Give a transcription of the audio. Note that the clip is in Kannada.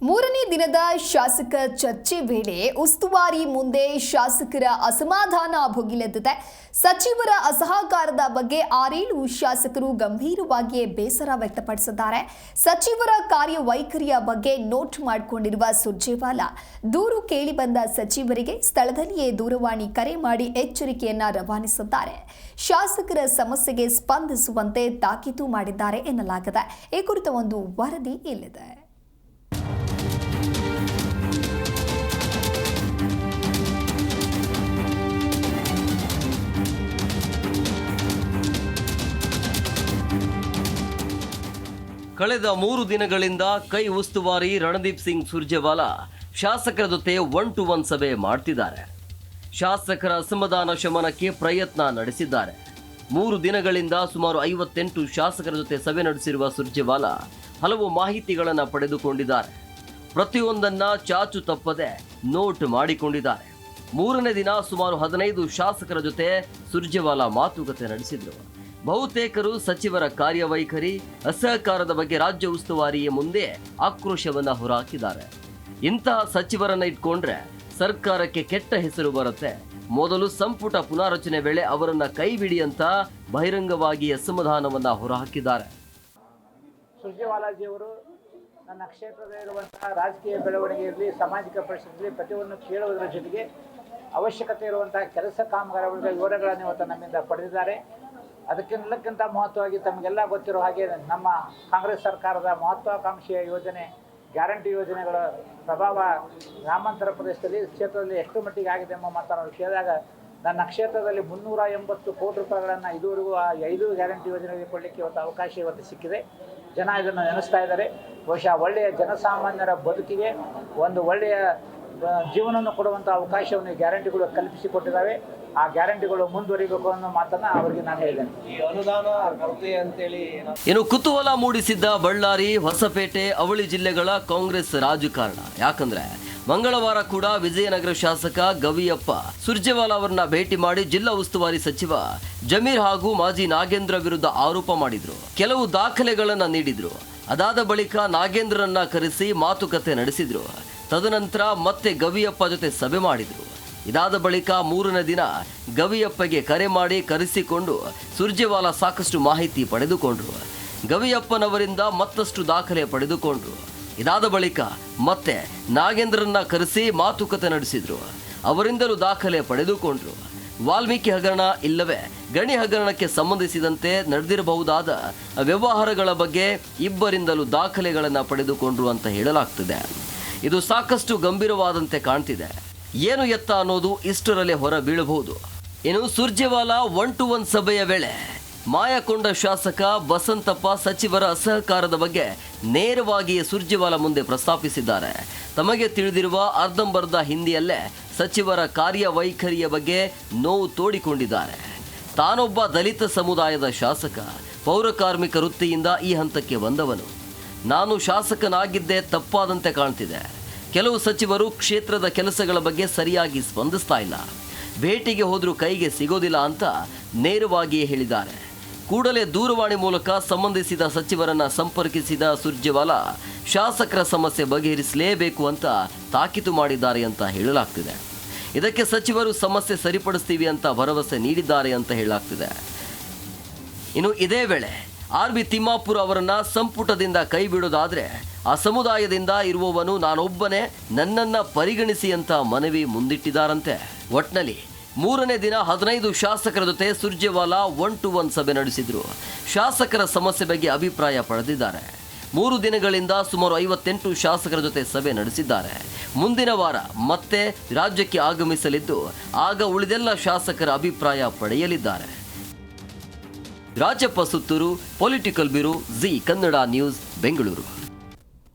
ಮೂರನೇ ದಿನದ ಶಾಸಕ ಚರ್ಚೆ ವೇಳೆ ಉಸ್ತುವಾರಿ ಮುಂದೆ ಶಾಸಕರ ಅಸಮಾಧಾನ ಭುಗಿಲೆದ್ದಿದೆ. ಸಚಿವರ ಅಸಹಕಾರದ ಬಗ್ಗೆ 6-7 ಶಾಸಕರು ಗಂಭೀರವಾಗಿ ಬೇಸರ ವ್ಯಕ್ತಪಡಿಸಿದ್ದಾರೆ. ಸಚಿವರ ಕಾರ್ಯವೈಖರಿಯ ಬಗ್ಗೆ ನೋಟ್ ಮಾಡಿಕೊಂಡಿರುವ ಸುರ್ಜೇವಾಲಾ ದೂರು ಕೇಳಿಬಂದ ಸಚಿವರಿಗೆ ಸ್ಥಳದಲ್ಲಿಯೇ ದೂರವಾಣಿ ಕರೆ ಮಾಡಿ ಎಚ್ಚರಿಕೆಯನ್ನ ರವಾನಿಸಿದ್ದಾರೆ. ಶಾಸಕರ ಸಮಸ್ಯೆಗೆ ಸ್ಪಂದಿಸುವಂತೆ ತಾಕೀತು ಮಾಡಿದ್ದಾರೆ ಎನ್ನಲಾಗಿದೆ. ಈ ಕುರಿತ ಒಂದು ವರದಿ ಇಲ್ಲಿದೆ. ಕಳೆದ 3 ದಿನಗಳಿಂದ ಕೈ ಉಸ್ತುವಾರಿ ರಣದೀಪ್ ಸಿಂಗ್ ಸುರ್ಜೇವಾಲಾ ಶಾಸಕರ ಜೊತೆ 1-to-1 ಸಭೆ ಮಾಡ್ತಿದ್ದಾರೆ. ಶಾಸಕರ ಅಸಮಾಧಾನ ಶಮನಕ್ಕೆ ಪ್ರಯತ್ನ ನಡೆಸಿದ್ದಾರೆ. 3 ದಿನಗಳಿಂದ ಸುಮಾರು 58 ಶಾಸಕರ ಜೊತೆ ಸಭೆ ನಡೆಸಿರುವ ಸುರ್ಜೇವಾಲಾ ಹಲವು ಮಾಹಿತಿಗಳನ್ನು ಪಡೆದುಕೊಂಡಿದ್ದಾರೆ. ಪ್ರತಿಯೊಂದನ್ನ ಚಾಚು ತಪ್ಪದೆ ನೋಟ್ ಮಾಡಿಕೊಂಡಿದ್ದಾರೆ. 3ನೇ ದಿನ ಸುಮಾರು 15 ಶಾಸಕರ ಜೊತೆ ಸುರ್ಜೇವಾಲಾ ಮಾತುಕತೆ ನಡೆಸಿದರು. ಬಹುತೇಕರು ಸಚಿವರ ಕಾರ್ಯವೈಖರಿ ಅಸಹಕಾರದ ಬಗ್ಗೆ ರಾಜ್ಯ ಉಸ್ತುವಾರಿಯ ಮುಂದೆ ಆಕ್ರೋಶವನ್ನ ಹೊರಹಾಕಿದ್ದಾರೆ. ಇಂತಹ ಸಚಿವರನ್ನ ಇಟ್ಕೊಂಡ್ರೆ ಸರ್ಕಾರಕ್ಕೆ ಕೆಟ್ಟ ಹೆಸರು ಬರುತ್ತೆ. ಮೊದಲು ಸಂಪುಟ ಪುನಾರಚನೆ ವೇಳೆ ಅವರನ್ನ ಕೈ ಬಿಡಿ ಅಂತ ಬಹಿರಂಗವಾಗಿ ಅಸಮಾಧಾನವನ್ನ ಹೊರಹಾಕಿದ್ದಾರೆ. ಸುರ್ಜೇವಾಲಾಜಿ ಅವರು ನನ್ನ ಕ್ಷೇತ್ರದಲ್ಲಿರುವಂತಹ ರಾಜಕೀಯ ಬೆಳವಣಿಗೆ ಇರಲಿ, ಸಾಮಾಜಿಕ ಪರಿಸ್ಥಿತಿ ಪ್ರತಿಯೊಂದು ಕೇಳುವುದರ ಜೊತೆಗೆ ಅವಶ್ಯಕತೆ ಇರುವಂತಹ ಕೆಲಸ ಕಾಮಗಾರಿಗಳ ವಿವರಗಳನ್ನು ಇವತ್ತು ನಮ್ಮಿಂದ ಪಡೆದಿದ್ದಾರೆ. ಅದಕ್ಕೆಲ್ಲಕ್ಕಿಂತ ಮಹತ್ವವಾಗಿ ತಮಗೆಲ್ಲ ಗೊತ್ತಿರೋ ಹಾಗೆ ನಮ್ಮ ಕಾಂಗ್ರೆಸ್ ಸರ್ಕಾರದ ಮಹತ್ವಾಕಾಂಕ್ಷೆಯ ಯೋಜನೆ ಗ್ಯಾರಂಟಿ ಯೋಜನೆಗಳ ಪ್ರಭಾವ ಗ್ರಾಮಾಂತರ ಪ್ರದೇಶದಲ್ಲಿ ಕ್ಷೇತ್ರದಲ್ಲಿ ಎಷ್ಟು ಮಟ್ಟಿಗೆ ಆಗಿದೆ ಎಂಬ ಮಾತನ್ನು ಕೇಳಿದಾಗ ನನ್ನ ಕ್ಷೇತ್ರದಲ್ಲಿ 380 ಕೋಟಿ ರೂಪಾಯಿಗಳನ್ನು ಇದುವರೆಗೂ ಆ 5 ಗ್ಯಾರಂಟಿ ಯೋಜನೆಗಳಿಗೆ ಕೊಡಲಿಕ್ಕೆ ಇವತ್ತು ಅವಕಾಶ ಇವತ್ತು ಸಿಕ್ಕಿದೆ. ಜನ ಇದನ್ನು ನೆನೆಸ್ತಾ ಇದ್ದಾರೆ. ಬಹುಶಃ ಒಳ್ಳೆಯ ಜನಸಾಮಾನ್ಯರ ಬದುಕಿಗೆ ಒಂದು ಒಳ್ಳೆಯ ಜೀವನವನ್ನು ಕೊಡುವಂಥ ಅವಕಾಶವನ್ನು ಗ್ಯಾರಂಟಿಗಳು ಕಲ್ಪಿಸಿಕೊಟ್ಟಿದ್ದಾವೆ. ಆ ಗ್ಯಾರಂಟಿಗಳು ಮುಂದುವರಿಬೇಕು ಅನ್ನೋ ಮಾತನ್ನ ಅವರಿಗೆ ನಾನು ಹೇಳಿದ್ದೇನೆ. ಈ ಅನುದಾನ ಕೊರತೆ ಅಂತೇಳಿ ಇನ್ನು ಕುತೂಹಲ ಮೂಡಿಸಿದ್ದ ಬಳ್ಳಾರಿ, ಹೊಸಪೇಟೆ, ಅವಳಿ ಜಿಲ್ಲೆಗಳ ಕಾಂಗ್ರೆಸ್ ರಾಜಕಾರಣ. ಯಾಕಂದ್ರೆ ಮಂಗಳವಾರ ಕೂಡ ವಿಜಯನಗರ ಶಾಸಕ ಗವಿಯಪ್ಪ ಸುರ್ಜೇವಾಲಾ ಅವರನ್ನ ಭೇಟಿ ಮಾಡಿ ಜಿಲ್ಲಾ ಉಸ್ತುವಾರಿ ಸಚಿವ ಜಮೀರ್ ಹಾಗೂ ಮಾಜಿ ನಾಗೇಂದ್ರ ವಿರುದ್ಧ ಆರೋಪ ಮಾಡಿದ್ರು. ಕೆಲವು ದಾಖಲೆಗಳನ್ನ ನೀಡಿದ್ರು. ಅದಾದ ಬಳಿಕ ನಾಗೇಂದ್ರರನ್ನ ಕರೆಸಿ ಮಾತುಕತೆ ನಡೆಸಿದ್ರು. ತದನಂತರ ಮತ್ತೆ ಗವಿಯಪ್ಪ ಜೊತೆ ಸಭೆ ಮಾಡಿದ್ರು. ಇದಾದ ಬಳಿಕ 3ನೇ ದಿನ ಗವಿಯಪ್ಪಗೆ ಕರೆ ಮಾಡಿ ಕರೆಸಿಕೊಂಡು ಸುರ್ಜೇವಾಲಾ ಸಾಕಷ್ಟು ಮಾಹಿತಿ ಪಡೆದುಕೊಂಡ್ರು. ಗವಿಯಪ್ಪನವರಿಂದ ಮತ್ತಷ್ಟು ದಾಖಲೆ ಪಡೆದುಕೊಂಡ್ರು. ಇದಾದ ಬಳಿಕ ಮತ್ತೆ ನಾಗೇಂದ್ರರನ್ನ ಕರೆಸಿ ಮಾತುಕತೆ ನಡೆಸಿದ್ರು. ಅವರಿಂದಲೂ ದಾಖಲೆ ಪಡೆದುಕೊಂಡ್ರು. ವಾಲ್ಮೀಕಿ ಹಗರಣ ಇಲ್ಲವೇ ಗಣಿ ಹಗರಣಕ್ಕೆ ಸಂಬಂಧಿಸಿದಂತೆ ನಡೆದಿರಬಹುದಾದ ವ್ಯವಹಾರಗಳ ಬಗ್ಗೆ ಇಬ್ಬರಿಂದಲೂ ದಾಖಲೆಗಳನ್ನು ಪಡೆದುಕೊಂಡ್ರು ಅಂತ ಹೇಳಲಾಗ್ತಿದೆ. ಇದು ಸಾಕಷ್ಟು ಗಂಭೀರವಾದಂತೆ ಕಾಣ್ತಿದೆ. ಏನು ಎತ್ತ ಅನ್ನೋದು ಇಷ್ಟರಲ್ಲೇ ಹೊರ ಬೀಳಬಹುದು. ಇನ್ನು ಸುರ್ಜೇವಾಲಾ 1-to-1 ಸಭೆಯ ವೇಳೆ ಮಾಯಕೊಂಡ ಶಾಸಕ ಬಸಂತಪ್ಪ ಸಚಿವರ ಅಸಹಕಾರದ ಬಗ್ಗೆ ನೇರವಾಗಿ ಸುರ್ಜೇವಾಲಾ ಮುಂದೆ ಪ್ರಸ್ತಾಪಿಸಿದ್ದಾರೆ. ತಮಗೆ ತಿಳಿದಿರುವ ಅರ್ಧಂಬರ್ಧ ಹಿಂದಿಯಲ್ಲೇ ಸಚಿವರ ಕಾರ್ಯವೈಖರಿಯ ಬಗ್ಗೆ ನೋವು ತೋಡಿಕೊಂಡಿದ್ದಾರೆ. ತಾನೊಬ್ಬ ದಲಿತ ಸಮುದಾಯದ ಶಾಸಕ, ಪೌರಕಾರ್ಮಿಕ ವೃತ್ತಿಯಿಂದ ಈ ಹಂತಕ್ಕೆ ಬಂದವನು. ನಾನು ಶಾಸಕನಾಗಿದ್ದೇ ತಪ್ಪಾದಂತೆ ಕಾಣ್ತಿದೆ. ಕೆಲವು ಸಚಿವರು ಕ್ಷೇತ್ರದ ಕೆಲಸಗಳ ಬಗ್ಗೆ ಸರಿಯಾಗಿ ಸ್ಪಂದಿಸ್ತಾ ಇಲ್ಲ, ಭೇಟಿಗೆ ಹೋದರೂ ಕೈಗೆ ಸಿಗೋದಿಲ್ಲ ಅಂತ ನೇರವಾಗಿಯೇ ಹೇಳಿದ್ದಾರೆ. ಕೂಡಲೇ ದೂರವಾಣಿ ಮೂಲಕ ಸಂಬಂಧಿಸಿದ ಸಚಿವರನ್ನ ಸಂಪರ್ಕಿಸಿದ ಸುರ್ಜೇವಾಲಾ ಶಾಸಕರ ಸಮಸ್ಯೆ ಬಗೆಹರಿಸಲೇಬೇಕು ಅಂತ ತಾಕೀತು ಮಾಡಿದ್ದಾರೆ ಅಂತ ಹೇಳಲಾಗ್ತಿದೆ. ಇದಕ್ಕೆ ಸಚಿವರು ಸಮಸ್ಯೆ ಸರಿಪಡಿಸ್ತೀವಿ ಅಂತ ಭರವಸೆ ನೀಡಿದ್ದಾರೆ ಅಂತ ಹೇಳಲಾಗ್ತಿದೆ. ಇನ್ನು ಇದೇ ವೇಳೆ ಆರ್.ಬಿ. ತಿಮ್ಮಾಪುರ ಅವರನ್ನ ಸಂಪುಟದಿಂದ ಕೈ ಬಿಡೋದಾದ್ರೆ ಆ ಸಮುದಾಯದಿಂದ ಇರುವವನು ನಾನೊಬ್ಬನೇ, ನನ್ನನ್ನ ಪರಿಗಣಿಸಿ ಅಂತ ಮನವಿ ಮುಂದಿಟ್ಟಿದ್ದಾರಂತೆ. ಒಟ್ನಲ್ಲಿ 3ನೇ ದಿನ 15 ಶಾಸಕರ ಜೊತೆ ಸುರ್ಜೇವಾಲಾ 1-to-1 ಸಭೆ ನಡೆಸಿದ್ರು. ಶಾಸಕರ ಸಮಸ್ಯೆ ಬಗ್ಗೆ ಅಭಿಪ್ರಾಯ ಪಡೆದಿದ್ದಾರೆ. 3 ದಿನಗಳಿಂದ ಸುಮಾರು 58 ಶಾಸಕರ ಜೊತೆ ಸಭೆ ನಡೆಸಿದ್ದಾರೆ. ಮುಂದಿನ ವಾರ ಮತ್ತೆ ರಾಜ್ಯಕ್ಕೆ ಆಗಮಿಸಲಿದ್ದು ಆಗ ಉಳಿದೆಲ್ಲ ಶಾಸಕರ ಅಭಿಪ್ರಾಯ ಪಡೆಯಲಿದ್ದಾರೆ. Rajappa Suttur, political bureau, G Kannada news, Bengaluru.